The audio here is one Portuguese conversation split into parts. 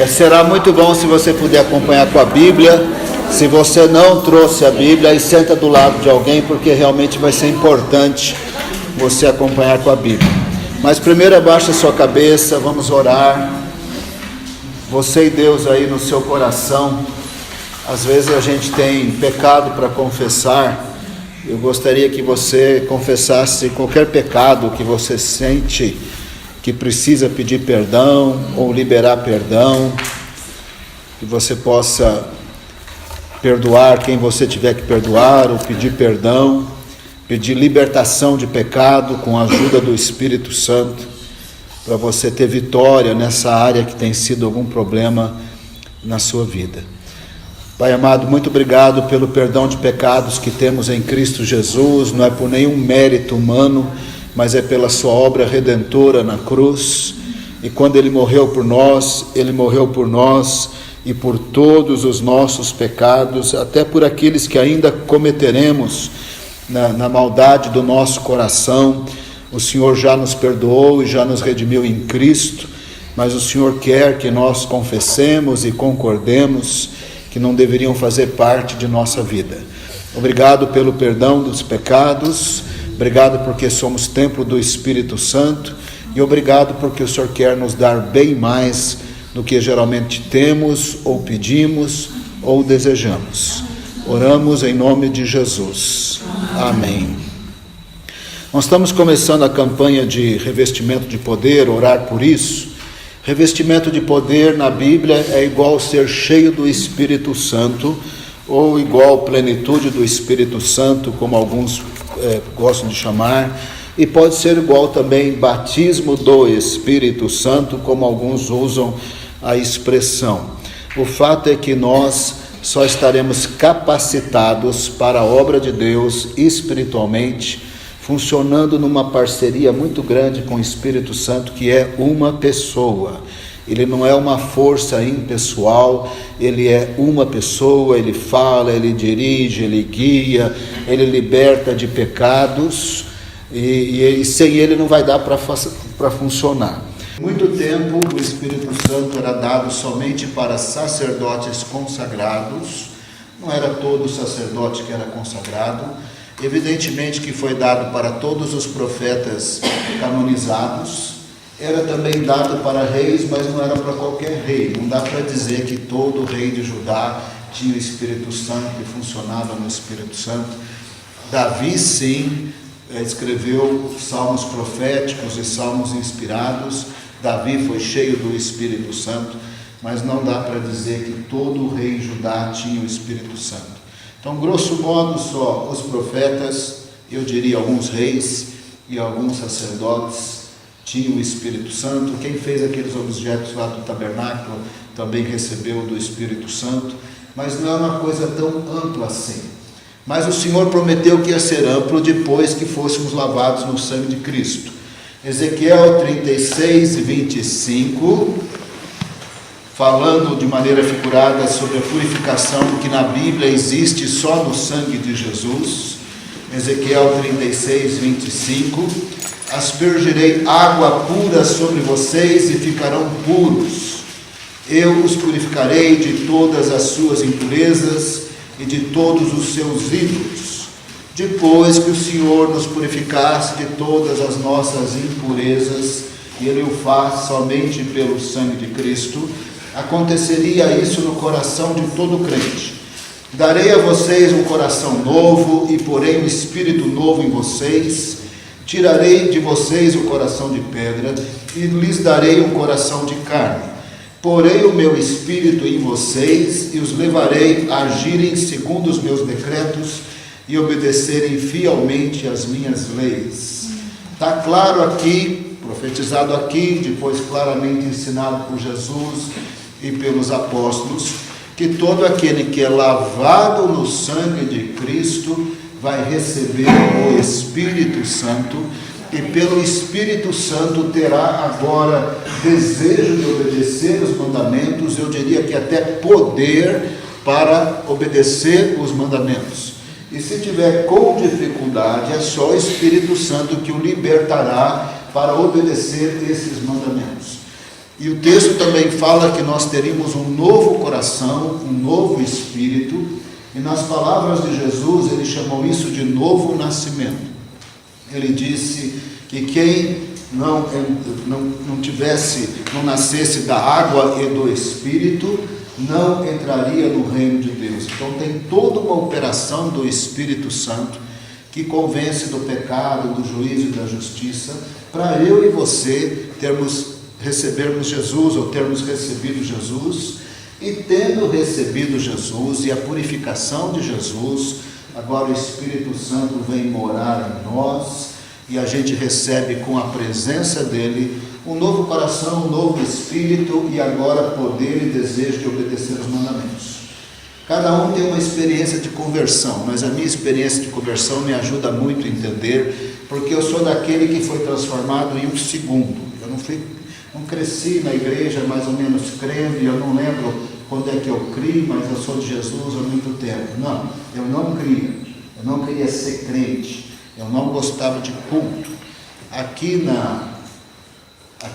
Será muito bom se você puder acompanhar com a Bíblia. Se você não trouxe a Bíblia, aí senta do lado de alguém, porque realmente vai ser importante você acompanhar com a Bíblia. Mas primeiro abaixa a sua cabeça, vamos orar. Você e Deus aí no seu coração. Às vezes a gente tem pecado para confessar. Eu gostaria que você confessasse qualquer pecado que você sente que precisa pedir perdão ou liberar perdão, que você possa perdoar quem você tiver que perdoar, ou pedir perdão, pedir libertação de pecado com a ajuda do Espírito Santo, para você ter vitória nessa área que tem sido algum problema na sua vida. Pai amado, muito obrigado pelo perdão de pecados que temos em Cristo Jesus. Não é por nenhum mérito humano, mas é pela sua obra redentora na cruz. E quando Ele morreu por nós e por todos os nossos pecados, até por aqueles que ainda cometeremos na maldade do nosso coração. O Senhor já nos perdoou e já nos redimiu em Cristo, mas o Senhor quer que nós confessemos e concordemos que não deveriam fazer parte de nossa vida. Obrigado pelo perdão dos pecados, obrigado porque somos templo do Espírito Santo, e obrigado porque o Senhor quer nos dar bem mais do que geralmente temos, ou pedimos, ou desejamos. Oramos em nome de Jesus. Amém. Nós estamos começando a campanha de revestimento de poder, orar por isso. Revestimento de poder na Bíblia é igual ser cheio do Espírito Santo, ou igual plenitude do Espírito Santo, como alguns gostam de chamar, e pode ser igual também batismo do Espírito Santo, como alguns usam a expressão. O fato é que nós só estaremos capacitados para a obra de Deus espiritualmente, funcionando numa parceria muito grande com o Espírito Santo, que é uma pessoa. Ele não é uma força impessoal, ele é uma pessoa, ele fala, ele dirige, ele guia, ele liberta de pecados, e sem ele não vai dar para funcionar. Muito tempo o Espírito Santo era dado somente para sacerdotes consagrados, não era todo sacerdote que era consagrado. Evidentemente que foi dado para todos os profetas canonizados, era também dado para reis, mas não era para qualquer rei. Não dá para dizer que todo rei de Judá tinha o Espírito Santo e funcionava no Espírito Santo. Davi, sim, escreveu salmos proféticos e salmos inspirados. Davi foi cheio do Espírito Santo, mas não dá para dizer que todo rei de Judá tinha o Espírito Santo. Então, grosso modo, só os profetas, eu diria alguns reis e alguns sacerdotes tinham o Espírito Santo. Quem fez aqueles objetos lá do tabernáculo também recebeu do Espírito Santo, mas não é uma coisa tão ampla assim. Mas o Senhor prometeu que ia ser amplo depois que fôssemos lavados no sangue de Cristo. Ezequiel 36 e 25... falando de maneira figurada sobre a purificação que na Bíblia existe só no sangue de Jesus. Ezequiel 36, 25: aspergirei água pura sobre vocês e ficarão puros. Eu os purificarei de todas as suas impurezas e de todos os seus ídolos. Depois que o Senhor nos purificasse de todas as nossas impurezas, e Ele o faz somente pelo sangue de Cristo, aconteceria isso no coração de todo crente. Darei a vocês um coração novo e porei um espírito novo em vocês. Tirarei de vocês o coração de pedra e lhes darei um coração de carne. Porei o meu espírito em vocês e os levarei a agirem segundo os meus decretos e obedecerem fielmente às minhas leis. Está claro aqui, profetizado aqui, depois claramente ensinado por Jesus e pelos apóstolos, que todo aquele que é lavado no sangue de Cristo vai receber o Espírito Santo, e pelo Espírito Santo terá agora desejo de obedecer os mandamentos, eu diria que até poder para obedecer os mandamentos. E se tiver com dificuldade, é só o Espírito Santo que o libertará para obedecer esses mandamentos. E o texto também fala que nós teríamos um novo coração, um novo espírito, e nas palavras de Jesus ele chamou isso de novo nascimento. Ele disse que quem não nascesse da água e do Espírito, não entraria no reino de Deus. Então tem toda uma operação do Espírito Santo que convence do pecado, do juízo e da justiça, para eu e você recebermos Jesus, ou termos recebido Jesus, e tendo recebido Jesus e a purificação de Jesus, agora o Espírito Santo vem morar em nós, e a gente recebe com a presença dele um novo coração, um novo espírito, e agora poder e desejo de obedecer os mandamentos. Cada um tem uma experiência de conversão, mas a minha experiência de conversão me ajuda muito a entender, porque eu sou daquele que foi transformado em um segundo. Eu não cresci na igreja mais ou menos crendo, e eu não lembro quando é que eu criei, mas eu sou de Jesus há muito tempo. Não, eu não cria, eu não queria ser crente, eu não gostava de culto. Aqui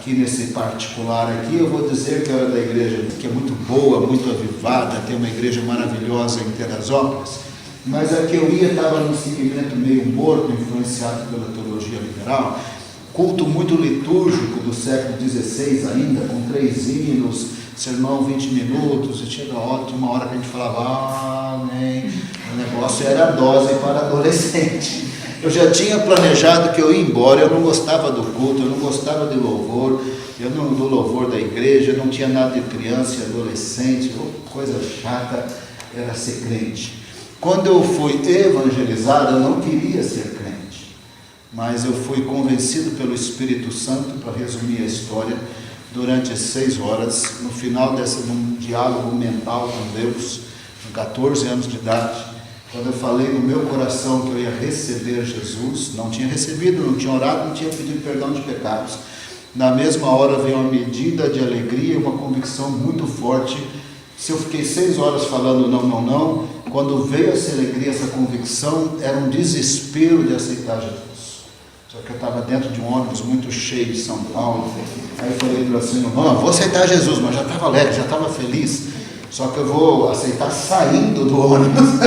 nesse particular aqui, eu vou dizer que eu era da igreja, que é muito boa, muito avivada, tem uma igreja maravilhosa em Teresópolis, mas a que eu ia estava num segmento meio morto, influenciado pela teologia liberal, culto muito litúrgico do século XVI ainda, com 3 hinos, sermão 20 minutos, e chega uma hora que a gente falava, amém, o negócio era dose para adolescente. Eu já tinha planejado que eu ia embora, eu não gostava do culto, eu não gostava de louvor, do louvor da igreja, eu não tinha nada de criança e adolescente, coisa chata era ser crente. Quando eu fui evangelizado, eu não queria ser crente, mas eu fui convencido pelo Espírito Santo, para resumir a história, durante 6 horas, no final num diálogo mental com Deus, com 14 anos de idade, quando eu falei no meu coração que eu ia receber Jesus, não tinha recebido, não tinha orado, não tinha pedido perdão de pecados, na mesma hora veio uma medida de alegria, uma convicção muito forte. Se eu fiquei 6 horas falando não, quando veio essa alegria, essa convicção, era um desespero de aceitar Jesus. Só que eu estava dentro de um ônibus muito cheio de São Paulo, aí eu falei para assim, não, vou aceitar Jesus, mas já estava alegre, já estava feliz. Só que eu vou aceitar saindo do ônibus.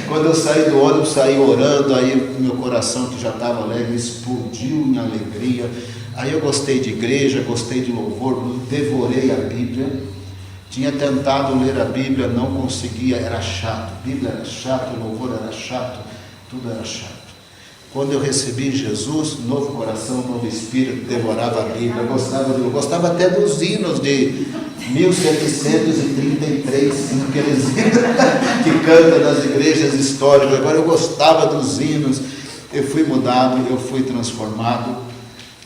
Quando eu saí do ônibus, saí orando, aí meu coração que já estava alegre explodiu em alegria. Aí eu gostei de igreja, gostei de louvor, devorei a Bíblia. Tinha tentado ler a Bíblia, não conseguia, era chato. A Bíblia era chato, o louvor era chato, tudo era chato. Quando eu recebi Jesus, novo coração, novo espírito, devorava a Bíblia, gostava até dos hinos de 1733, aqueles hinos que canta nas igrejas históricas. Agora eu gostava dos hinos, eu fui mudado, eu fui transformado,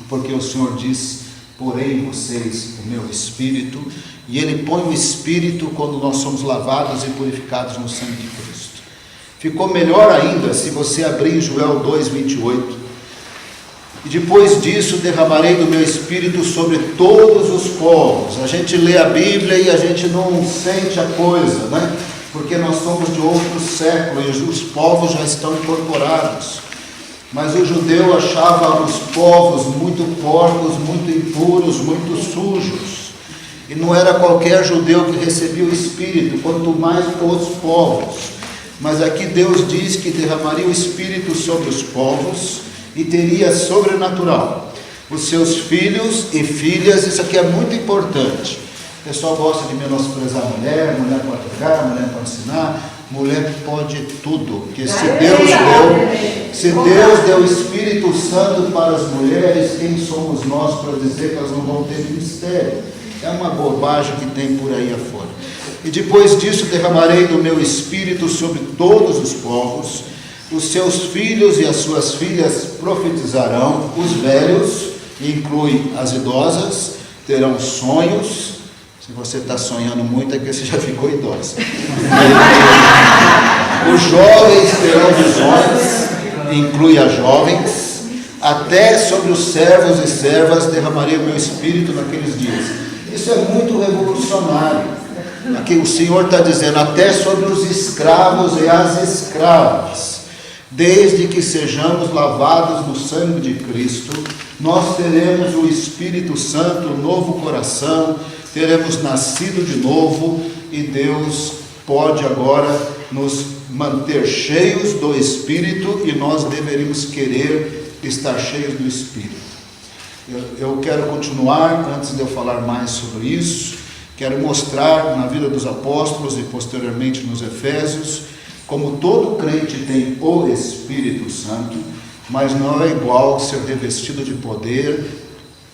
porque o Senhor diz, porém em vocês o meu espírito, e Ele põe o espírito quando nós somos lavados e purificados no sangue de Cristo. Ficou melhor ainda se você abrir em Joel 2:28. E depois disso derramarei do meu espírito sobre todos os povos. A gente lê a Bíblia e a gente não sente a coisa, né? Porque nós somos de outro século e os povos já estão incorporados. Mas o judeu achava os povos muito porcos, muito impuros, muito sujos. E não era qualquer judeu que recebia o Espírito, quanto mais os povos. Mas aqui Deus diz que derramaria o Espírito sobre os povos e teria sobrenatural. Os seus filhos e filhas, isso aqui é muito importante. O pessoal gosta de menosprezar a mulher pode pregar, mulher pode ensinar, mulher pode tudo. Porque se Deus deu o Espírito Santo para as mulheres, quem somos nós para dizer que elas não vão ter ministério? É uma bobagem que tem por aí afora. E depois disso derramarei do meu espírito sobre todos os povos, os seus filhos e as suas filhas profetizarão, os velhos, inclui as idosas, terão sonhos. Se você está sonhando muito é que você já ficou idosa. Os jovens terão visões, inclui as jovens, até sobre os servos e servas derramarei o meu espírito naqueles dias. Isso é muito revolucionário. Aqui o Senhor está dizendo, até sobre os escravos e as escravas. Desde que sejamos lavados no sangue de Cristo, nós teremos o Espírito Santo, o novo coração, teremos nascido de novo e Deus pode agora nos manter cheios do Espírito e nós deveríamos querer estar cheios do Espírito. Eu quero continuar, antes de eu falar mais sobre isso, quero mostrar na vida dos apóstolos e posteriormente nos Efésios, como todo crente tem o Espírito Santo, mas não é igual ser revestido de poder,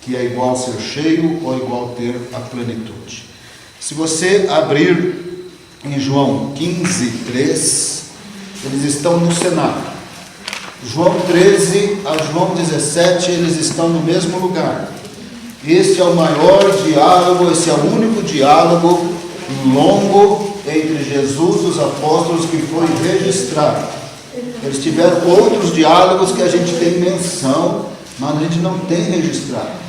que é igual ser cheio ou igual ter a plenitude. Se você abrir em João 15, 3, eles estão no cenáculo. João 13 a João 17, eles estão no mesmo lugar. Esse é o maior diálogo, esse é o único diálogo longo entre Jesus e os apóstolos que foi registrado. Eles tiveram outros diálogos que a gente tem menção, mas a gente não tem registrado.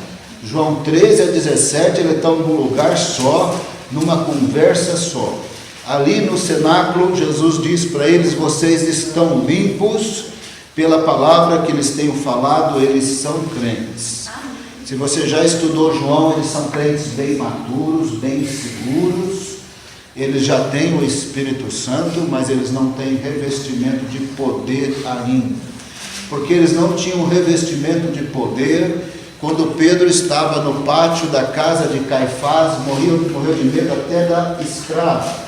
João 13 a 17, eles estão num lugar só, numa conversa só. Ali no cenáculo, Jesus diz para eles: vocês estão limpos pela palavra que eles tenham falado, eles são crentes. Se você já estudou João, eles são crentes bem maturos, bem seguros. Eles já têm o Espírito Santo, mas eles não têm revestimento de poder ainda. Porque eles não tinham revestimento de poder quando Pedro estava no pátio da casa de Caifás, morreu de medo até da escrava.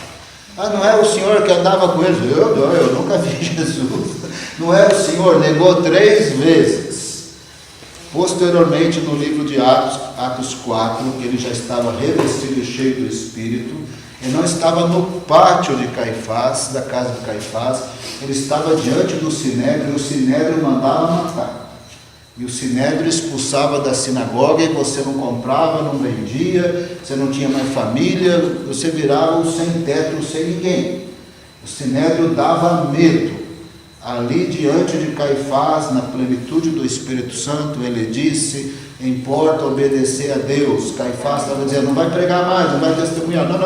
Ah, não era o Senhor que andava com eles? Eu nunca vi Jesus. Não era o Senhor, negou 3 vezes. Posteriormente, no livro de Atos 4, ele já estava revestido e cheio do Espírito. Ele não estava no pátio de Caifás, da casa de Caifás, ele estava diante do Sinédrio, e o Sinédrio mandava matar. E o Sinédrio expulsava da sinagoga, e você não comprava, não vendia, você não tinha mais família, você virava um sem teto, sem ninguém. O Sinédrio dava medo. Ali diante de Caifás, na plenitude do Espírito Santo, ele disse: importa obedecer a Deus. Caifás estava dizendo: não vai pregar mais, não vai testemunhar. Não,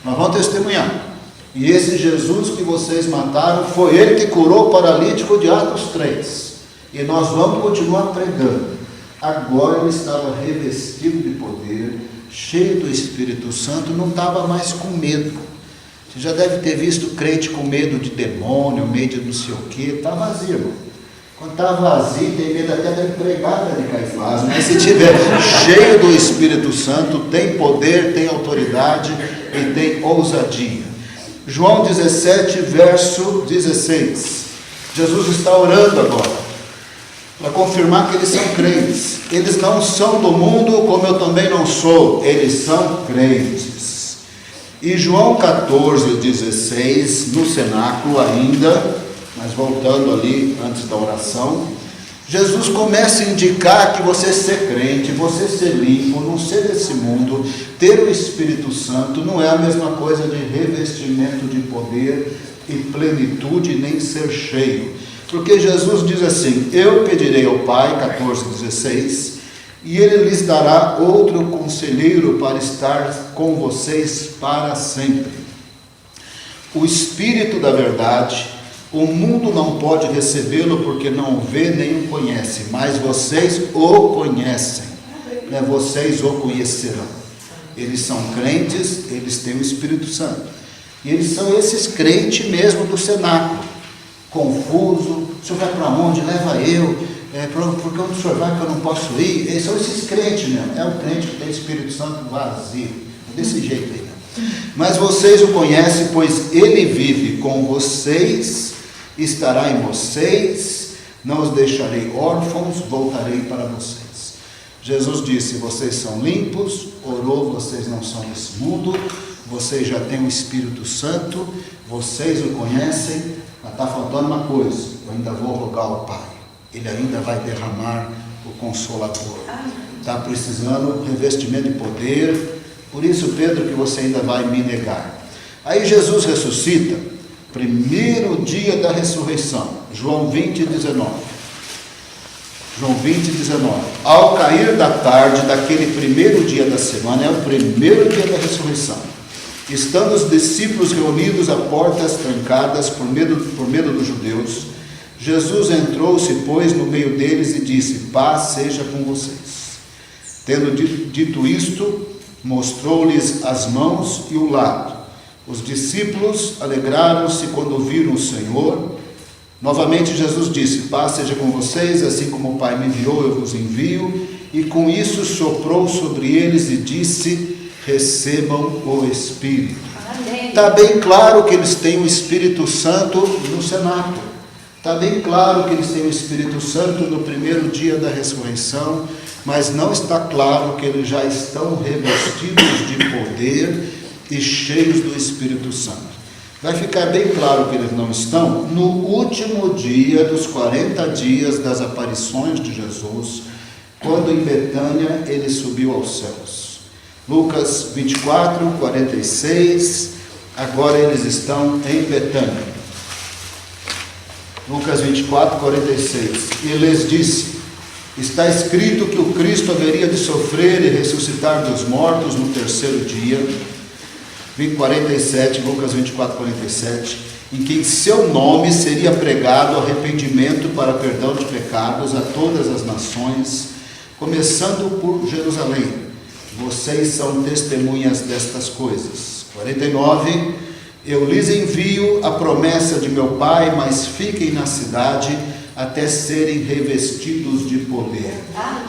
nós vamos testemunhar. E esse Jesus que vocês mataram, foi ele que curou o paralítico de Atos 3. E nós vamos continuar pregando. Agora ele estava revestido de poder, cheio do Espírito Santo, não estava mais com medo. Você já deve ter visto crente com medo de demônio, medo de não sei o que. Está vazio, irmão. Quando está vazio, tem medo até da empregada de Caifás. Mas se estiver cheio do Espírito Santo, tem poder, tem autoridade e tem ousadia. João 17, verso 16. Jesus está orando agora para confirmar que eles são crentes. Eles não são do mundo, como eu também não sou. Eles são crentes. E João 14, 16, no cenáculo ainda, mas voltando ali antes da oração, Jesus começa a indicar que você ser crente, você ser limpo, não ser desse mundo, ter o Espírito Santo, não é a mesma coisa de revestimento de poder e plenitude, nem ser cheio. Porque Jesus diz assim: eu pedirei ao Pai, 14, 16, e Ele lhes dará outro conselheiro para estar com vocês para sempre. O Espírito da verdade, o mundo não pode recebê-lo porque não o vê nem o conhece, mas vocês o conhecem, né? Vocês o conhecerão. Eles são crentes, eles têm o Espírito Santo. E eles são esses crentes mesmo do cenáculo, confuso: o senhor vai para onde? Leva eu. Porque onde o senhor vai que eu não posso ir? Eles são esses crentes mesmo. É um crente que tem o Espírito Santo vazio, desse jeito aí. Mas vocês o conhecem, pois ele vive com vocês, estará em vocês, não os deixarei órfãos, voltarei para vocês. Jesus disse: vocês são limpos, orou, vocês não são desse mundo, vocês já têm o Espírito Santo, vocês o conhecem, mas está faltando uma coisa: eu ainda vou rogar ao Pai. Ele ainda vai derramar o Consolador. Está precisando revestimento de poder. Por isso, Pedro, que você ainda vai me negar. Aí Jesus ressuscita, primeiro dia da ressurreição. João 20, 19. João 20, 19. Ao cair da tarde daquele primeiro dia da semana, é o primeiro dia da ressurreição, estando os discípulos reunidos a portas trancadas por medo dos judeus, Jesus entrou, se pôs no meio deles e disse: paz seja com vocês. Tendo dito isto, mostrou-lhes as mãos e o lado. Os discípulos alegraram-se quando viram o Senhor. Novamente Jesus disse: paz seja com vocês, assim como o Pai me enviou, eu vos envio. E com isso soprou sobre eles e disse: recebam o Espírito. Está bem claro que eles têm o Espírito Santo no cenáculo. Está bem claro que eles têm o Espírito Santo no primeiro dia da ressurreição, mas não está claro que eles já estão revestidos de poder e cheios do Espírito Santo. Vai ficar bem claro que eles não estão no último dia dos 40 dias das aparições de Jesus, quando em Betânia ele subiu aos céus. Lucas 24, 46, agora eles estão em Betânia. Lucas 24, 46. E lhes disse: está escrito que o Cristo haveria de sofrer e ressuscitar dos mortos no terceiro dia. 47, Lucas 24, 47. Em que em seu nome seria pregado arrependimento para perdão de pecados a todas as nações, começando por Jerusalém. Vocês são testemunhas destas coisas. 49. Eu lhes envio a promessa de meu Pai, mas fiquem na cidade até serem revestidos de poder.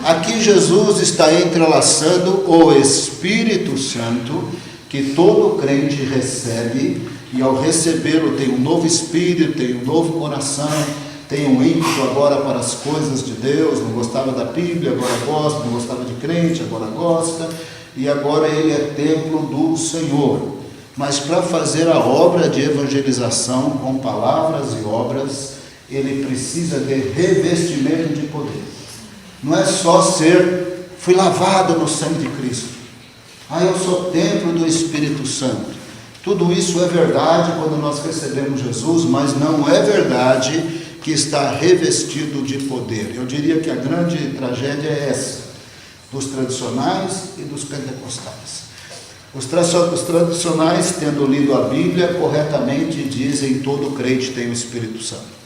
Aqui Jesus está entrelaçando o Espírito Santo, que todo crente recebe, e ao recebê-lo tem um novo espírito, tem um novo coração, tem um ímpeto agora para as coisas de Deus. Não gostava da Bíblia, agora gosta. Não gostava de crente, agora gosta. E agora ele é templo do Senhor. Mas para fazer a obra de evangelização com palavras e obras, ele precisa de revestimento de poder. Não é só fui lavado no sangue de Cristo. Eu sou templo do Espírito Santo. Tudo isso é verdade quando nós recebemos Jesus, mas não é verdade que está revestido de poder. Eu diria que a grande tragédia é essa, dos tradicionais e dos pentecostais. Os tradicionais, tendo lido a Bíblia, corretamente dizem: todo crente tem o Espírito Santo.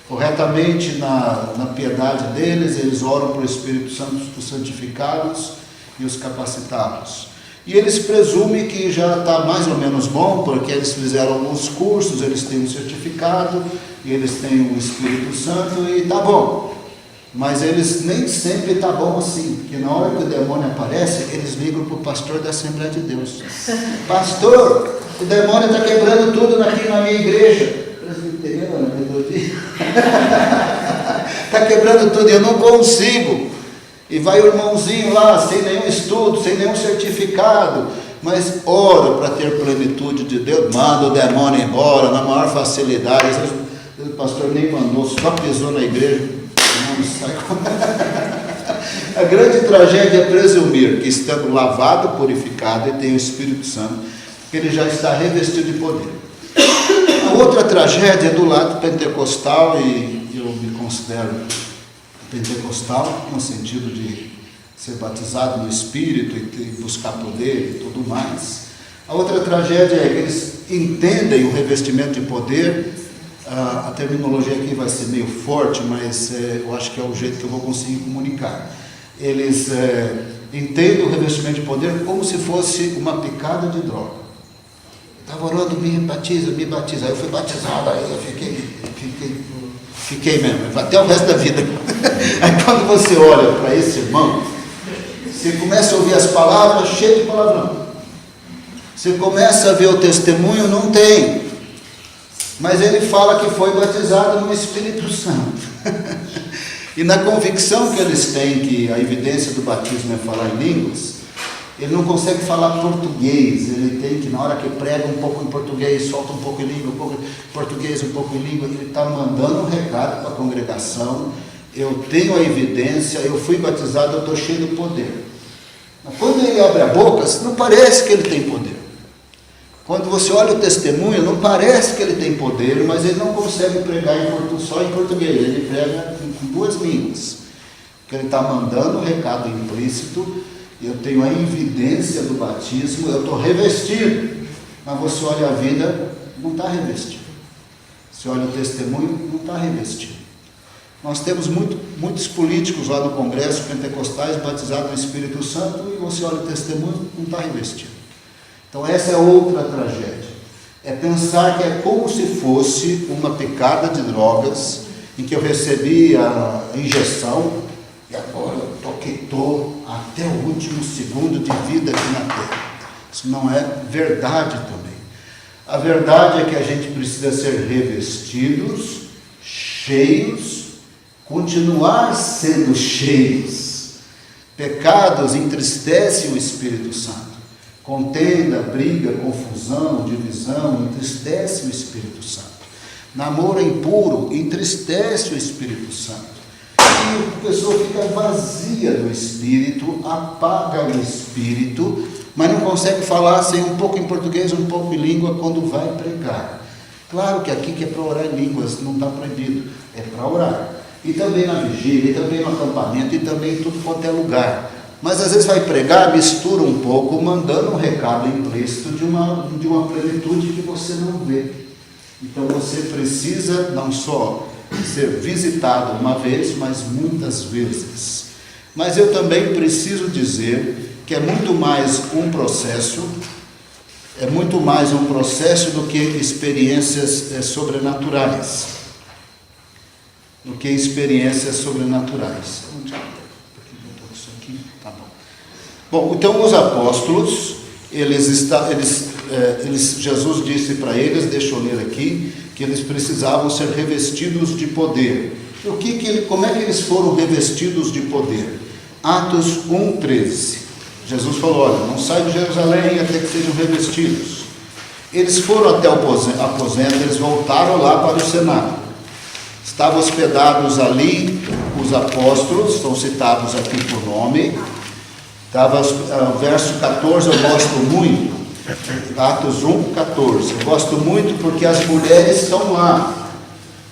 Corretamente, na piedade deles, eles oram para o Espírito Santo, os santificados e os capacitados. E eles presumem que já está mais ou menos bom, porque eles fizeram alguns cursos, eles têm um certificado, e eles têm o Espírito Santo, e está bom. Mas eles nem sempre está bom assim, porque na hora que o demônio aparece, eles ligam para o pastor da Assembleia de Deus: pastor, o demônio está quebrando tudo aqui na minha igreja. Está quebrando tudo e eu não consigo. E vai o irmãozinho lá, sem nenhum estudo, sem nenhum certificado, mas ora para ter plenitude de Deus, manda o demônio embora na maior facilidade. O pastor nem mandou, só pisou na igreja. A grande tragédia é presumir que, estando lavado, purificado e tem o Espírito Santo, ele já está revestido de poder. A outra tragédia é do lado pentecostal, e eu me considero pentecostal no sentido de ser batizado no Espírito e buscar poder e tudo mais. A outra tragédia é que eles entendem o revestimento de poder. A terminologia aqui vai ser meio forte, mas eu acho que é o jeito que eu vou conseguir comunicar. Eles entendem o revestimento de poder como se fosse uma picada de droga. Estava orando: me batiza. Aí eu fui batizado, aí eu fiquei mesmo, até o resto da vida. Aí quando você olha para esse irmão, você começa a ouvir as palavras cheias de palavrão. Você começa a ver o testemunho, não tem. Mas ele fala que foi batizado no Espírito Santo. E na convicção que eles têm que a evidência do batismo é falar em línguas, ele não consegue falar português. Ele tem que, na hora que prega, um pouco em português, solta um pouco em língua, um pouco em português, um pouco em língua. Ele está mandando um recado para a congregação: eu tenho a evidência, eu fui batizado, eu estou cheio de poder. Mas quando ele abre a boca, não parece que ele tem poder. Quando você olha o testemunho, não parece que ele tem poder, mas ele não consegue pregar só em português, ele prega em duas línguas. Porque ele está mandando um recado implícito: eu tenho a evidência do batismo, eu estou revestido. Mas você olha a vida, não está revestido. Você olha o testemunho, não está revestido. Nós temos muitos políticos lá no Congresso, pentecostais, batizados no Espírito Santo, e você olha o testemunho, não está revestido. Então essa é outra tragédia. É pensar que é como se fosse uma picada de drogas, em que eu recebi a injeção, e agora eu estou até o último segundo de vida aqui na Terra. Isso não é verdade também. A verdade é que a gente precisa ser revestidos, cheios, continuar sendo cheios. Pecados entristecem o Espírito Santo. Contenda, briga, confusão, divisão, entristece o Espírito Santo. Namoro impuro entristece o Espírito Santo. E a pessoa fica vazia do Espírito, apaga o Espírito, mas não consegue falar sem um pouco em português, um pouco em língua quando vai pregar. Claro que aqui que é para orar em línguas, não está proibido, é para orar. E também na vigília, e também no acampamento, e também em tudo quanto é lugar. Mas às vezes vai pregar, mistura um pouco, mandando um recado implícito de uma plenitude que você não vê. Então você precisa não só ser visitado uma vez, mas muitas vezes. Mas eu também preciso dizer que é muito mais um processo do que experiências sobrenaturais. Do que experiências sobrenaturais. Bom, então os apóstolos, Jesus disse para eles, deixa eu ler aqui, que eles precisavam ser revestidos de poder. Como é que eles foram revestidos de poder? Atos 1:13. Jesus falou, olha, não saiam de Jerusalém até que sejam revestidos. Eles foram até o aposento, eles voltaram lá para o cenáculo. Estavam hospedados ali os apóstolos, são citados aqui por nome. O verso 14 eu gosto muito, Atos 1:14. Eu gosto muito porque as mulheres estão lá.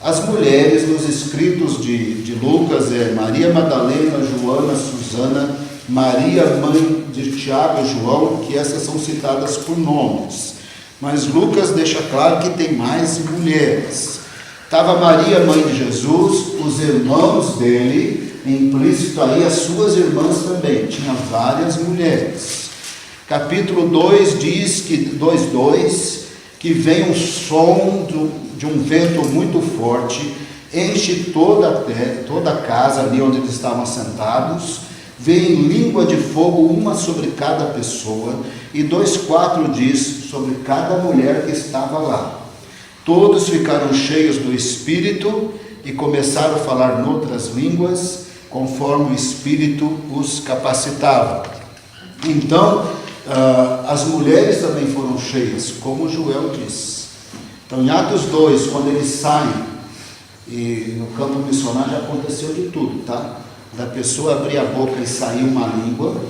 As mulheres nos escritos de Lucas é Maria Madalena, Joana, Susana, Maria, mãe de Tiago e João, que essas são citadas por nomes. Mas Lucas deixa claro que tem mais mulheres. Estava Maria, mãe de Jesus, os irmãos dele, implícito aí as suas irmãs também, tinha várias mulheres. Capítulo 2 diz que 2:2, que vem um som de um vento muito forte, enche toda a casa ali onde eles estavam sentados, vem língua de fogo, uma sobre cada pessoa, e 2:4 diz sobre cada mulher que estava lá. Todos ficaram cheios do Espírito e começaram a falar noutras línguas, conforme o Espírito os capacitava. Então, as mulheres também foram cheias, como Joel diz. Então, em Atos 2, quando eles saem, e no campo missionário já aconteceu de tudo, tá? Da pessoa abrir a boca e sair uma língua,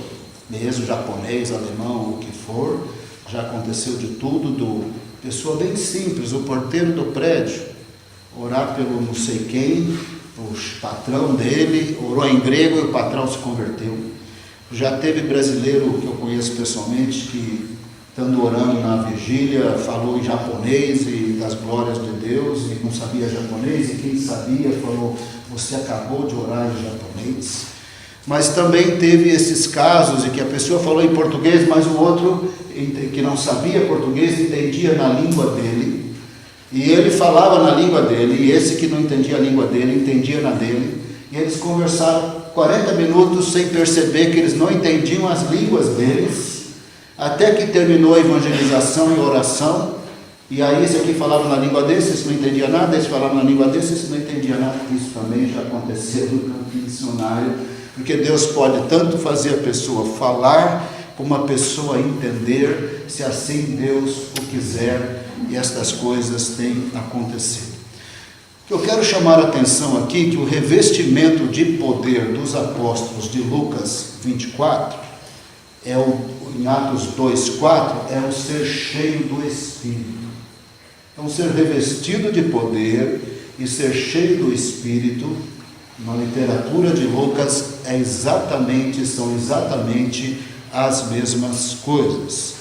mesmo japonês, alemão, o que for, já aconteceu de tudo, pessoa bem simples, o porteiro do prédio, orar pelo não sei quem, o patrão dele, orou em grego e o patrão se converteu. Já teve brasileiro que eu conheço pessoalmente, que estando orando na vigília, falou em japonês e das glórias de Deus, e não sabia japonês, e quem sabia falou, você acabou de orar em japonês. Mas também teve esses casos em que a pessoa falou em português, mas o outro, que não sabia português, entendia na língua dele, e ele falava na língua dele, e esse que não entendia a língua dele, entendia na dele, e eles conversaram 40 minutos sem perceber que eles não entendiam as línguas deles, até que terminou a evangelização e oração, e aí esse aqui falava na língua desse, esse não entendia nada, esse falava na língua desse, esse não entendia nada. Isso também já aconteceu no campo missionário, porque Deus pode tanto fazer a pessoa falar, como a pessoa entender, se assim Deus o quiser, e estas coisas têm acontecido. Eu quero chamar a atenção aqui que o revestimento de poder dos apóstolos de Lucas 24, em Atos 2:4, é o ser cheio do Espírito. Então, ser revestido de poder e ser cheio do Espírito, na literatura de Lucas, são exatamente as mesmas coisas.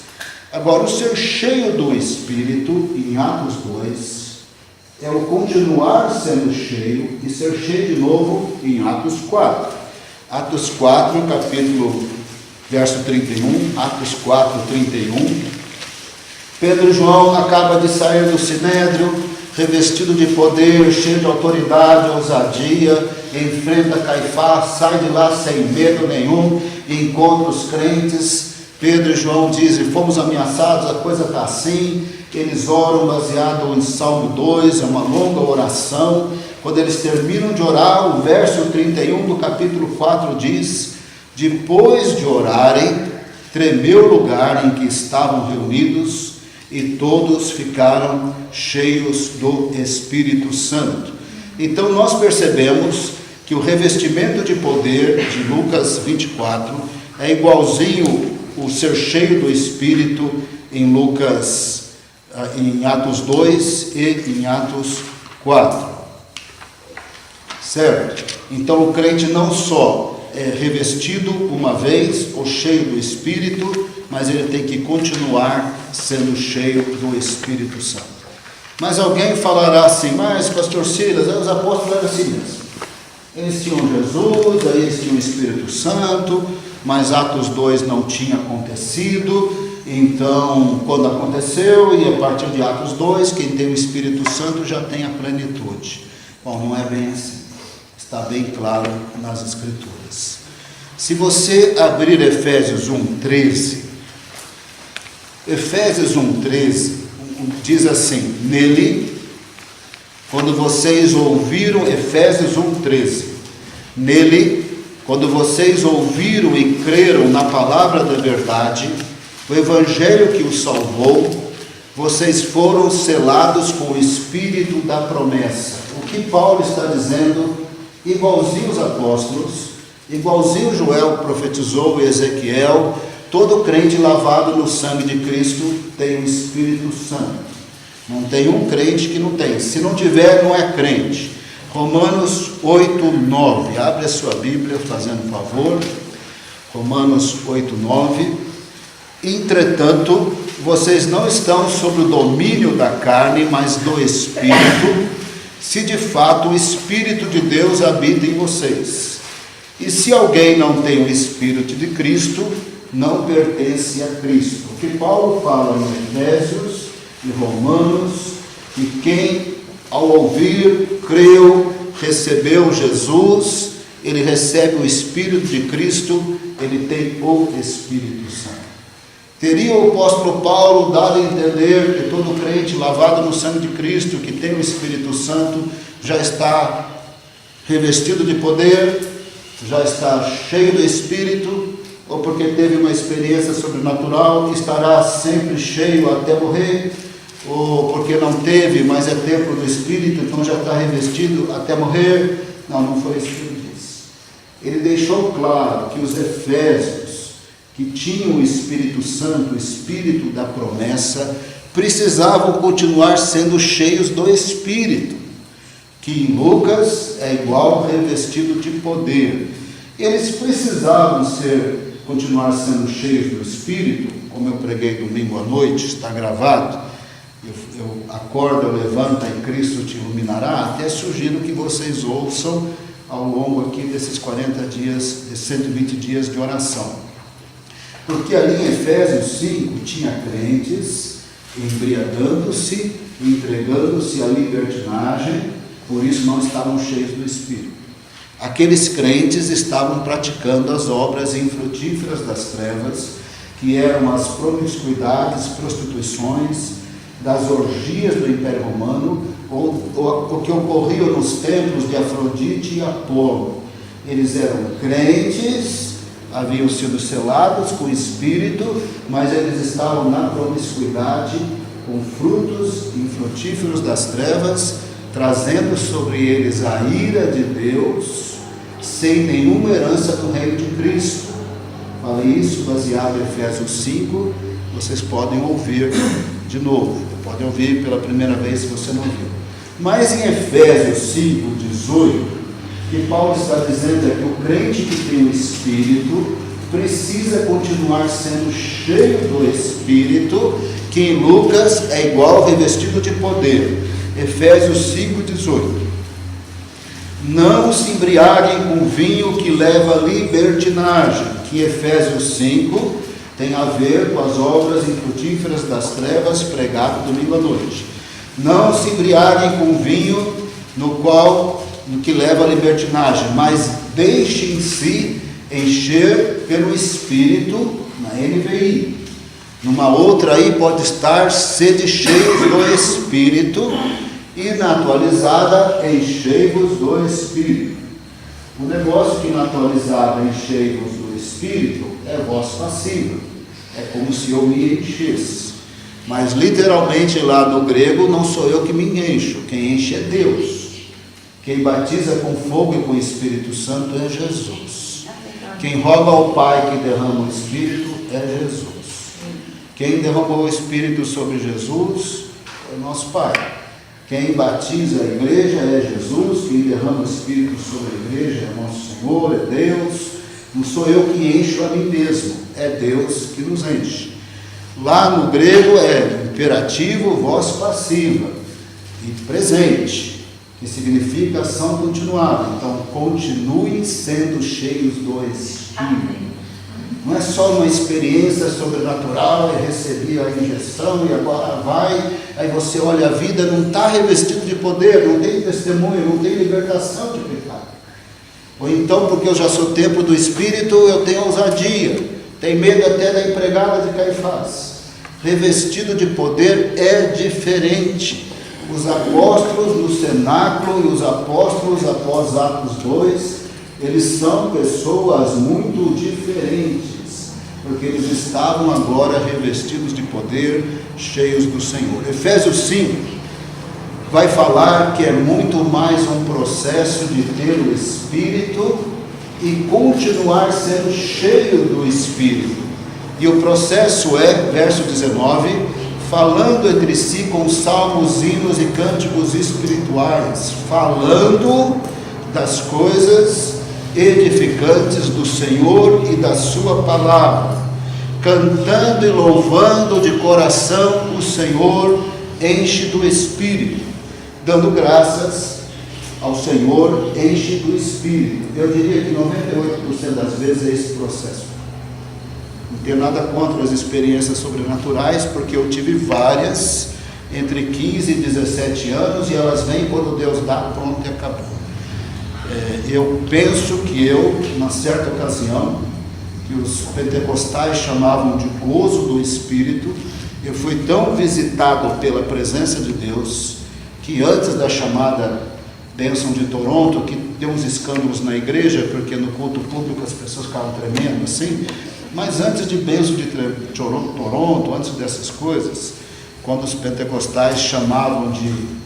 Agora, o ser cheio do Espírito, em Atos 2, é o continuar sendo cheio e ser cheio de novo em Atos 4. Atos 4, capítulo, verso 31, Atos 4, 31. Pedro e João acabam de sair do Sinédrio, revestido de poder, cheio de autoridade, ousadia, enfrenta Caifás, sai de lá sem medo nenhum, encontra os crentes. Pedro e João dizem: fomos ameaçados, a coisa está assim. Eles oram baseado em Salmo 2, é uma longa oração. Quando eles terminam de orar, o verso 31 do capítulo 4 diz: depois de orarem, tremeu o lugar em que estavam reunidos, e todos ficaram cheios do Espírito Santo. Então nós percebemos que o revestimento de poder de Lucas 24 é igualzinho o ser cheio do Espírito em em Atos 2 e em Atos 4. Certo? Então o crente não só é revestido uma vez ou cheio do Espírito, mas ele tem que continuar sendo cheio do Espírito Santo. Mas alguém falará assim: mas pastor Silas, os apóstolos eram assim mesmo. Eles tinham Jesus, aí eles tinham o Espírito Santo, mas Atos 2 não tinha acontecido. Então, quando aconteceu, e a partir de Atos 2, quem tem o Espírito Santo já tem a plenitude. Bom, não é bem assim. Está bem claro nas Escrituras. Se você abrir Efésios 1:13, Efésios 1:13 diz assim: nele, quando vocês ouviram, Efésios 1:13, nele, quando vocês ouviram e creram na palavra da verdade, o evangelho que os salvou, vocês foram selados com o Espírito da promessa. O que Paulo está dizendo, igualzinho os apóstolos, igualzinho Joel profetizou e Ezequiel, todo crente lavado no sangue de Cristo tem o Espírito Santo. Não tem um crente que não tem. Se não tiver, não é crente. Romanos 8:9. Abre a sua Bíblia, fazendo favor. Romanos 8:9. Entretanto, vocês não estão sob o domínio da carne, mas do Espírito, se de fato o Espírito de Deus habita em vocês. E se alguém não tem o Espírito de Cristo, não pertence a Cristo. O que Paulo fala em Efésios e Romanos, que quem ao ouvir, creu, recebeu Jesus, ele recebe o Espírito de Cristo, ele tem o Espírito Santo. Teria o apóstolo Paulo dado a entender que todo crente lavado no sangue de Cristo, que tem o Espírito Santo, já está revestido de poder, já está cheio do Espírito, ou porque teve uma experiência sobrenatural, estará sempre cheio até morrer, ou porque não teve, mas é templo do Espírito, então já está revestido até morrer? Não foi isso que ele disse. Ele deixou claro que os efésios, que tinham o Espírito Santo, o Espírito da promessa, precisavam continuar sendo cheios do Espírito, que em Lucas é igual revestido de poder. Eles precisavam continuar sendo cheios do Espírito, como eu preguei domingo à noite, está gravado. Eu acordo, eu levanto e Cristo te iluminará. Até sugiro que vocês ouçam ao longo aqui desses 40 dias, desses 120 dias de oração. Porque ali em Efésios 5 tinha crentes embriagando-se, entregando-se à libertinagem, por isso não estavam cheios do Espírito. Aqueles crentes estavam praticando as obras infrutíferas das trevas, que eram as promiscuidades, prostituições, das orgias do Império Romano, o que ocorria nos templos de Afrodite e Apolo. Eles eram crentes, haviam sido selados com o Espírito, mas eles estavam na promiscuidade, com frutos infrutíferos das trevas, trazendo sobre eles a ira de Deus, sem nenhuma herança do reino de Cristo. Falei isso baseado em Efésios 5, vocês podem ouvir de novo, podem ouvir pela primeira vez se você não viu. Mas em Efésios 5:18, que Paulo está dizendo é que o crente que tem o Espírito precisa continuar sendo cheio do Espírito, que em Lucas é igual revestido de poder. Efésios 5,18. Não se embriaguem com vinho que leva à libertinagem, que Efésios 5 tem a ver com as obras infrutíferas das trevas, pregado domingo à noite. Não se embriaguem com vinho no que leva à libertinagem, mas deixem-se encher pelo Espírito, na NVI. Numa outra aí pode estar sede cheios do Espírito, e na atualizada, enchei-vos do Espírito. O negócio que na atualizada, enchei-vos do Espírito, é voz passiva. É como se eu me enchesse. Mas literalmente lá no grego, não sou eu que me encho, quem enche é Deus. Quem batiza com fogo e com o Espírito Santo é Jesus. Quem roga ao Pai que derrama o Espírito é Jesus. Quem derramou o Espírito sobre Jesus é o nosso Pai. Quem batiza a igreja é Jesus. Quem derrama o Espírito sobre a igreja é nosso Senhor, é Deus. Não sou eu que encho a mim mesmo, é Deus que nos enche. Lá no grego é imperativo, voz passiva e presente, que significa ação continuada. Então, continuem sendo cheios do Espírito. Não é só uma experiência sobrenatural e receber a injeção e agora vai, aí você olha a vida, não está revestido de poder, não tem testemunho, não tem libertação de pecado. Ou então, porque eu já sou templo do Espírito, eu tenho ousadia, tenho medo até da empregada de Caifás. Revestido de poder é diferente. Os apóstolos no cenáculo e os apóstolos após Atos 2, eles são pessoas muito diferentes, porque eles estavam agora revestidos de poder, cheios do Senhor. Efésios 5 vai falar que é muito mais um processo de ter o Espírito e continuar sendo cheio do Espírito. E o processo é, verso 19, falando entre si com salmos, hinos e cânticos espirituais, falando das coisas edificantes do Senhor e da sua palavra, cantando e louvando de coração o Senhor, enche do Espírito, dando graças ao Senhor, enche do Espírito. Eu diria que 98% das vezes é esse processo. Não tenho nada contra as experiências sobrenaturais, porque eu tive várias entre 15 e 17 anos, e elas vêm quando Deus dá, pronto e acabou. Eu penso que numa certa ocasião, que os pentecostais chamavam de gozo do Espírito, eu fui tão visitado pela presença de Deus, que antes da chamada bênção de Toronto, que deu uns escândalos na igreja, porque no culto público as pessoas ficavam tremendo assim, mas antes de bênção de Toronto, antes dessas coisas, quando os pentecostais chamavam de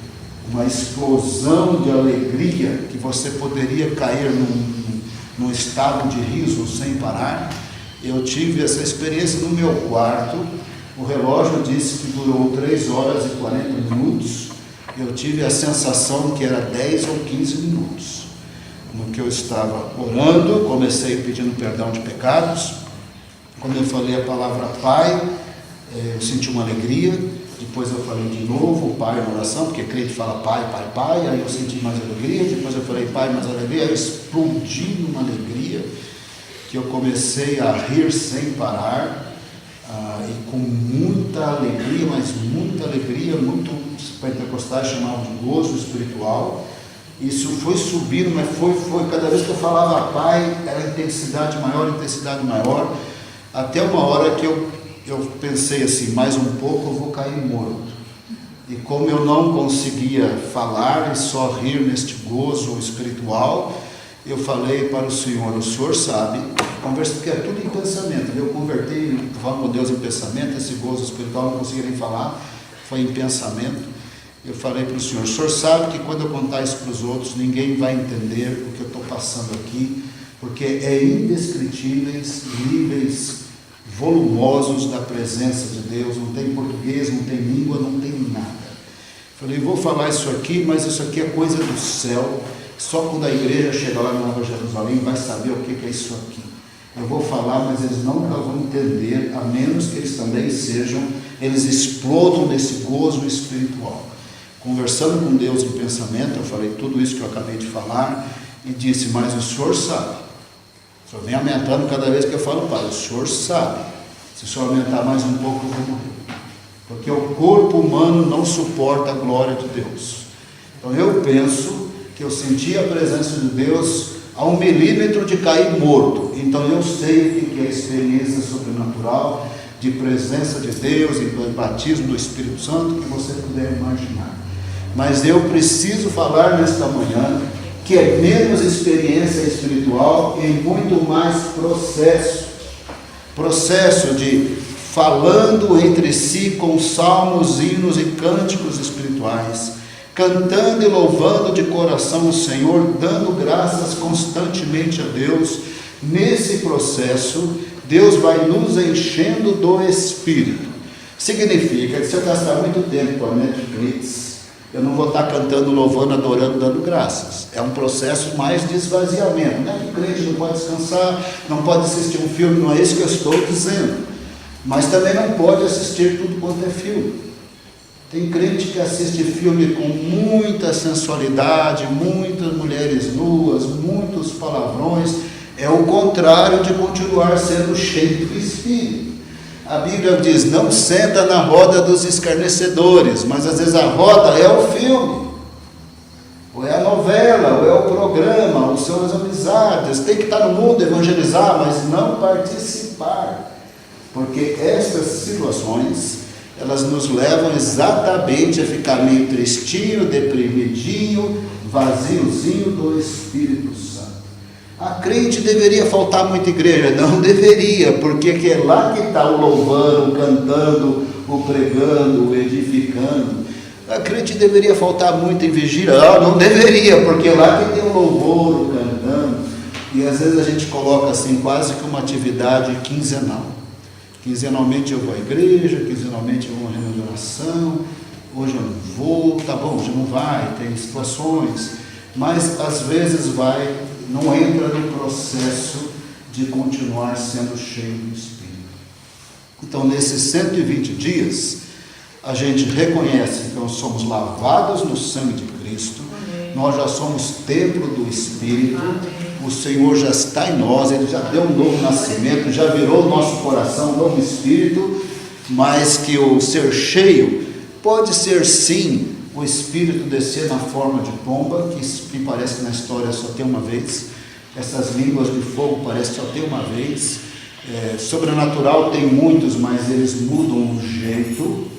uma explosão de alegria, que você poderia cair num estado de riso sem parar, eu tive essa experiência no meu quarto. O relógio disse que durou 3 horas e 40 minutos, eu tive a sensação que era 10 ou 15 minutos, no que eu estava orando, comecei pedindo perdão de pecados. Quando eu falei a palavra Pai, eu senti uma alegria. Depois eu falei de novo o Pai na oração, porque crente fala Pai, Pai, Pai. Aí eu senti mais alegria. Depois eu falei Pai, mais alegria. Aí eu explodi numa alegria, que eu comecei a rir sem parar, e com muita alegria, mas muita alegria, muito, os pentecostais chamavam de gozo espiritual. Isso foi subindo, mas foi, cada vez que eu falava Pai, era intensidade maior, até uma hora que eu pensei assim, mais um pouco eu vou cair morto. E como eu não conseguia falar e só rir neste gozo espiritual, eu falei para o Senhor sabe, porque é tudo em pensamento, eu converti, falando com Deus em pensamento, esse gozo espiritual não conseguia nem falar, foi em pensamento. Eu falei para o Senhor sabe que quando eu contar isso para os outros, ninguém vai entender o que eu estou passando aqui, porque é indescritíveis níveis volumosos da presença de Deus, não tem português, não tem língua, não tem nada. Falei, vou falar isso aqui, mas isso aqui é coisa do céu, só quando a igreja chegar lá na Nova Jerusalém vai saber o que é isso aqui. Eu vou falar, mas eles nunca vão entender, a menos que eles também eles explodam nesse gozo espiritual. conversando com Deus em pensamento, eu falei tudo isso que eu acabei de falar, e disse, mas o Senhor sabe. O Senhor vem aumentando cada vez que eu falo, Pai, o Senhor sabe. Se o Senhor aumentar mais um pouco, eu vou morrer. Porque o corpo humano não suporta a glória de Deus. Então eu penso que eu senti a presença de Deus a 1 milímetro de cair morto. Então eu sei o que é a experiência sobrenatural de presença de Deus e do batismo do Espírito Santo que você puder imaginar. Mas eu preciso falar nesta manhã que é menos experiência espiritual e muito mais processo de falando entre si com salmos, hinos e cânticos espirituais, cantando e louvando de coração o Senhor, dando graças constantemente a Deus. Nesse processo, Deus vai nos enchendo do Espírito. Significa que se eu gastar muito tempo com a Netflix, eu não vou estar cantando, louvando, adorando, dando graças. É um processo mais de esvaziamento. Não é que o crente não pode descansar, não pode assistir um filme, não é isso que eu estou dizendo. Mas também não pode assistir tudo quanto é filme. Tem crente que assiste filme com muita sensualidade, muitas mulheres nuas, muitos palavrões. É o contrário de continuar sendo cheio do Espírito. A Bíblia diz, não senta na roda dos escarnecedores, mas às vezes a roda é o filme, ou é a novela, ou é o programa, ou são as amizades. Tem que estar no mundo, evangelizar, mas não participar. Porque estas situações, elas nos levam exatamente a ficar meio tristinho, deprimidinho, vaziozinho do Espírito Santo. A crente deveria faltar muita igreja? Não deveria, porque é lá que está o louvando, o cantando, o pregando, o edificando. A crente deveria faltar muito em vigília? Não deveria, porque é lá que tem o louvor, o cantando. E às vezes a gente coloca assim, quase que uma atividade quinzenal. Quinzenalmente eu vou à igreja, quinzenalmente eu vou a uma reunião de oração, hoje eu não vou, tá bom, hoje não vai, tem situações, mas às vezes vai, não entra no processo de continuar sendo cheio do Espírito. Então, nesses 120 dias, a gente reconhece que nós somos lavados no sangue de Cristo, nós já somos templo do Espírito, o Senhor já está em nós, Ele já deu um novo nascimento, já virou o nosso coração um novo Espírito, mas que o ser cheio pode ser sim o Espírito descer na forma de pomba, que me parece que na história só tem uma vez, essas línguas de fogo parece que só tem uma vez, sobrenatural tem muitos, mas eles mudam o jeito,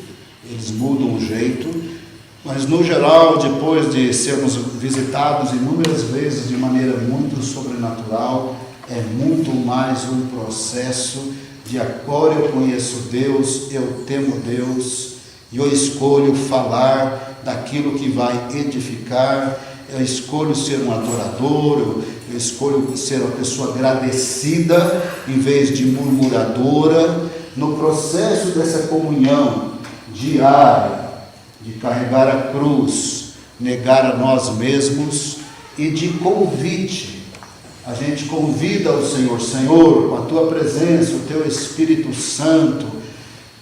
mas no geral, depois de sermos visitados inúmeras vezes de maneira muito sobrenatural, é muito mais um processo de agora eu conheço Deus, eu temo Deus, e eu escolho falar daquilo que vai edificar, eu escolho ser um adorador, eu escolho ser uma pessoa agradecida em vez de murmuradora, no processo dessa comunhão diária, de carregar a cruz, negar a nós mesmos e de convite. A gente convida o Senhor, Senhor, com a Tua presença, o Teu Espírito Santo,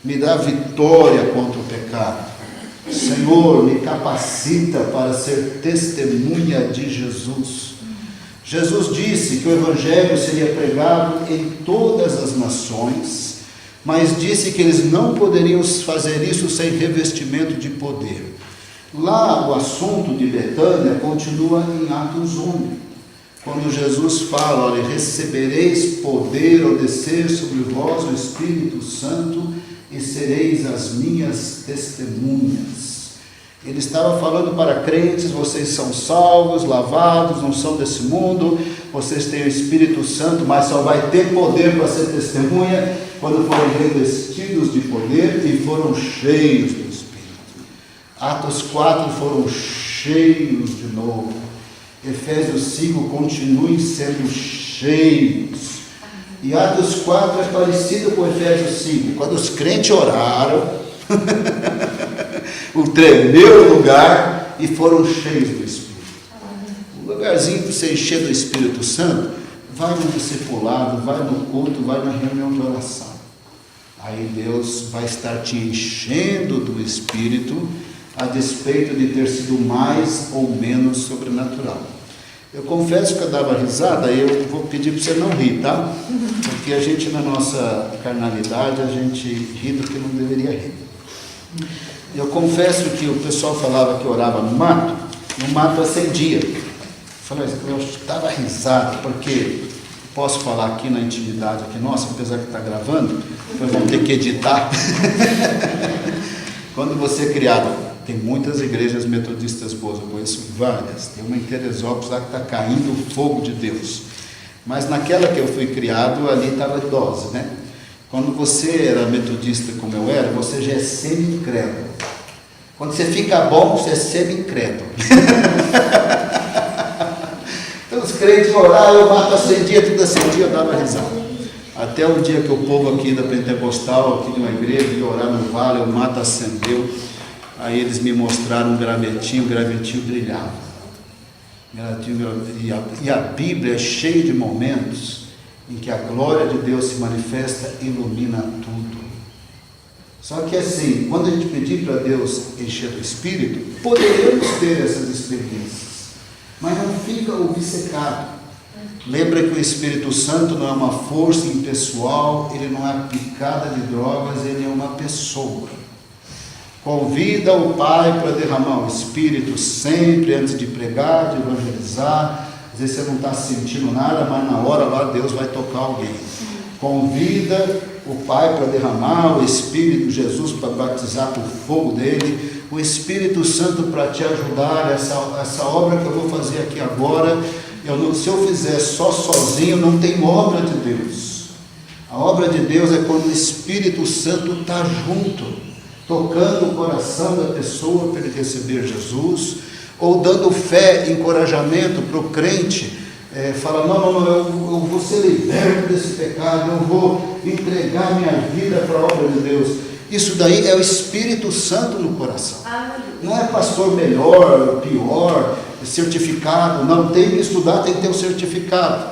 me dá vitória contra o pecado. Senhor, me capacita para ser testemunha de Jesus. Jesus disse que o Evangelho seria pregado em todas as nações, mas disse que eles não poderiam fazer isso sem revestimento de poder. Lá o assunto de Betânia continua em Atos 1, quando Jesus fala, olha, recebereis poder ao descer sobre vós o Espírito Santo e sereis as minhas testemunhas. Ele estava falando para crentes, vocês são salvos, lavados, não são desse mundo, vocês têm o Espírito Santo, mas só vai ter poder para ser testemunha quando forem revestidos de poder e foram cheios do Espírito. Atos 4 foram cheios de novo. Efésios 5, continuem sendo cheios. E Atos 4 é parecido com Efésios 5. Quando os crentes oraram, o tremeu o lugar e foram cheios do Espírito. O lugarzinho para você encher do Espírito Santo, vai no discipulado, vai no culto, vai na reunião de oração. Aí Deus vai estar te enchendo do Espírito a despeito de ter sido mais ou menos sobrenatural. Eu confesso que eu dava risada, e eu vou pedir para você não rir, tá? Porque a gente, na nossa carnalidade, a gente ri do que não deveria rir. Eu confesso que o pessoal falava que orava no mato acendia. Eu falei, eu estava risada, porque posso falar aqui na intimidade aqui nossa, apesar que está gravando, depois vamos ter que editar. Quando você é criado, tem muitas igrejas metodistas boas, eu conheço várias, tem uma em Teresópolis lá que está caindo o fogo de Deus, mas naquela que eu fui criado, ali estava dose, né? Quando você era metodista como eu era, você já é semi-incrédulo. Quando você fica bom, você é semi-incrédulo. Então os crentes oravam, eu mato acendia, tudo acendia, eu dava risada. Até o dia que o povo aqui da Pentecostal, aqui de uma igreja, ia orar no vale, o mato acendeu. Aí eles me mostraram o gravetinho brilhava. E a Bíblia é cheia de momentos em que a glória de Deus se manifesta e ilumina tudo. Só que assim, quando a gente pedir para Deus encher do Espírito, poderemos ter essas experiências, mas não fica obcecado. Lembra que o Espírito Santo não é uma força impessoal, ele não é picada de drogas, ele é uma pessoa. Convida o Pai para derramar o Espírito sempre antes de pregar, de evangelizar. Às vezes você não está sentindo nada, mas na hora lá Deus vai tocar alguém. Convida o Pai para derramar o Espírito, Jesus para batizar com o fogo dele, o Espírito Santo para te ajudar, essa obra que eu vou fazer aqui agora. Se eu fizer só sozinho, não tem obra de Deus. A obra de Deus é quando o Espírito Santo está junto, tocando o coração da pessoa para ele receber Jesus, ou dando fé, encorajamento para o crente, fala, não, eu vou ser liberto desse pecado, eu vou entregar minha vida para a obra de Deus. Isso daí é o Espírito Santo no coração. Não é pastor melhor, pior, certificado, não, tem que estudar, tem que ter um certificado,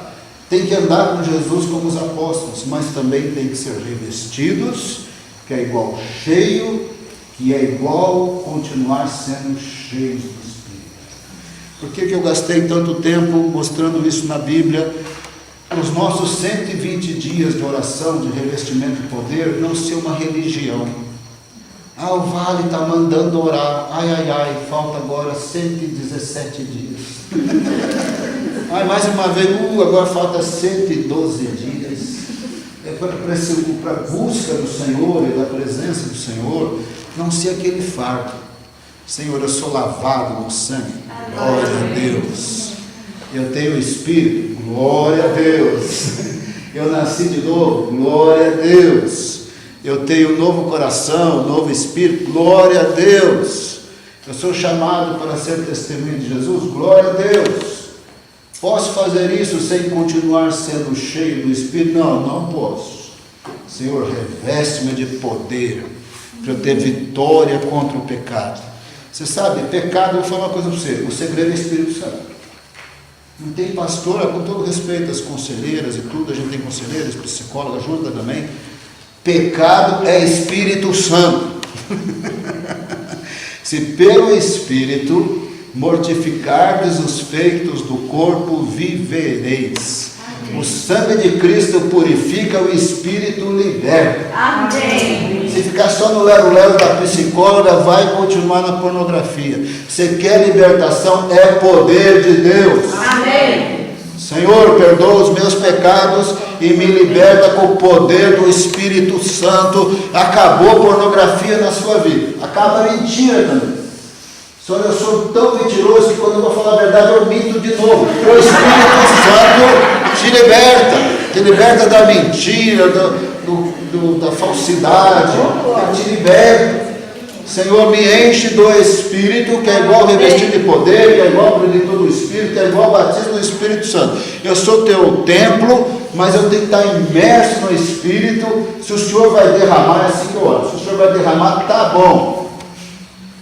tem que andar com Jesus como os apóstolos, mas também tem que ser revestidos, que é igual cheio, que é igual continuar sendo cheios do Espírito. Por que eu gastei tanto tempo mostrando isso na Bíblia? Os nossos 120 dias de oração, de revestimento de poder, não ser uma religião. O vale está mandando orar, ai, falta agora 117 dias. Mais uma vez, agora falta 112 dias. Para a busca do Senhor e da presença do Senhor, não ser aquele fardo. Senhor, eu sou lavado no sangue, glória a Deus. Eu tenho o Espírito, glória a Deus. Eu nasci de novo, glória a Deus. Eu tenho um novo coração, um novo Espírito, glória a Deus. Eu sou chamado para ser testemunha de Jesus, glória a Deus. Posso fazer isso sem continuar sendo cheio do Espírito? Não posso. Senhor, reveste-me de poder, para eu ter vitória contra o pecado. Você sabe, pecado, eu vou falar uma coisa para você, o segredo é o Espírito Santo. Não tem pastor, com todo respeito às conselheiras e tudo, a gente tem conselheiras, psicólogas, ajuda também. Pecado é Espírito Santo. Se pelo Espírito mortificardes os feitos do corpo, vivereis. Amém. O sangue de Cristo purifica, o Espírito liberta. Amém. Se ficar só no lero-lero da psicóloga, vai continuar na pornografia. Você quer libertação? É poder de Deus. Amém. Senhor, perdoa os meus pecados e me liberta com o poder do Espírito Santo. Acabou a pornografia na sua vida. Acaba a mentira também. Senhor, eu sou tão mentiroso que quando eu vou falar a verdade eu minto de novo. O Espírito Santo te liberta da mentira, da falsidade. Ele te liberta. Senhor, me enche do Espírito, que é igual revestir de poder, que é igual plenitude do Espírito, que é igual batismo do Espírito Santo. Eu sou teu templo, mas eu tenho que estar imerso no Espírito. Se o Senhor vai derramar, é assim que eu oro. Se o Senhor vai derramar, tá bom.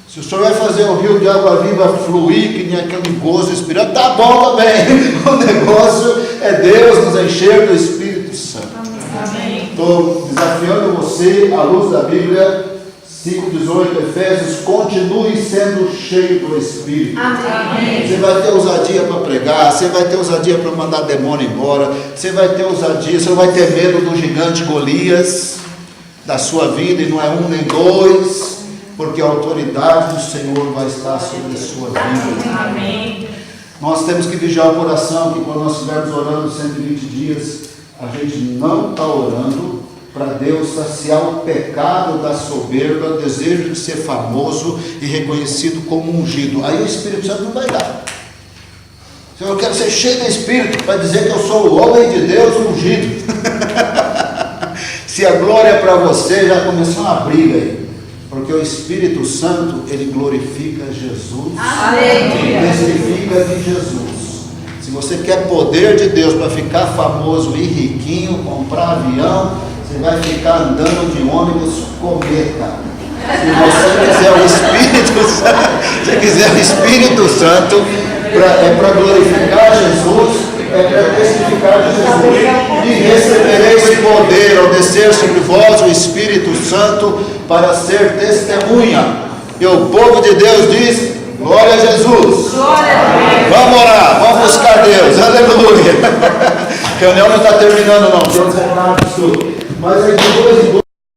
Se o Senhor vai fazer o rio de água viva fluir, que nem aquele gozo espiritual, tá bom também. O negócio é Deus nos encher do Espírito Santo. Estou desafiando você, à luz da Bíblia, 5,18, Efésios, continue sendo cheio do Espírito. Amém. Você vai ter ousadia para pregar, você vai ter ousadia para mandar demônio embora, você vai ter ousadia, você não vai ter medo do gigante Golias da sua vida, e não é um nem dois, porque a autoridade do Senhor vai estar sobre a sua vida. Amém. Nós temos que vigiar o coração, que quando nós estivermos orando 120 dias, a gente não está orando para Deus saciar o pecado da soberba, o desejo de ser famoso e reconhecido como ungido. Aí o Espírito Santo não vai dar. Senhor, eu quero ser cheio do Espírito para dizer que eu sou o homem de Deus ungido. Se a glória é para você, já começou uma briga aí. Porque o Espírito Santo, ele glorifica Jesus. Amém. Testifica de Jesus. Se você quer poder de Deus para ficar famoso e riquinho, comprar avião, você vai ficar andando de ônibus cometa. Se você quiser o Espírito Santo, se quiser o Espírito Santo, é para glorificar Jesus, é para testificar de Jesus. E recebereis poder ao descer sobre vós o Espírito Santo para ser testemunha. E o povo de Deus diz: glória a Jesus. Glória a Deus. Vamos orar, vamos buscar Deus. Aleluia. A reunião não está terminando não, temos recados tudo. Mas aí de 2 em 2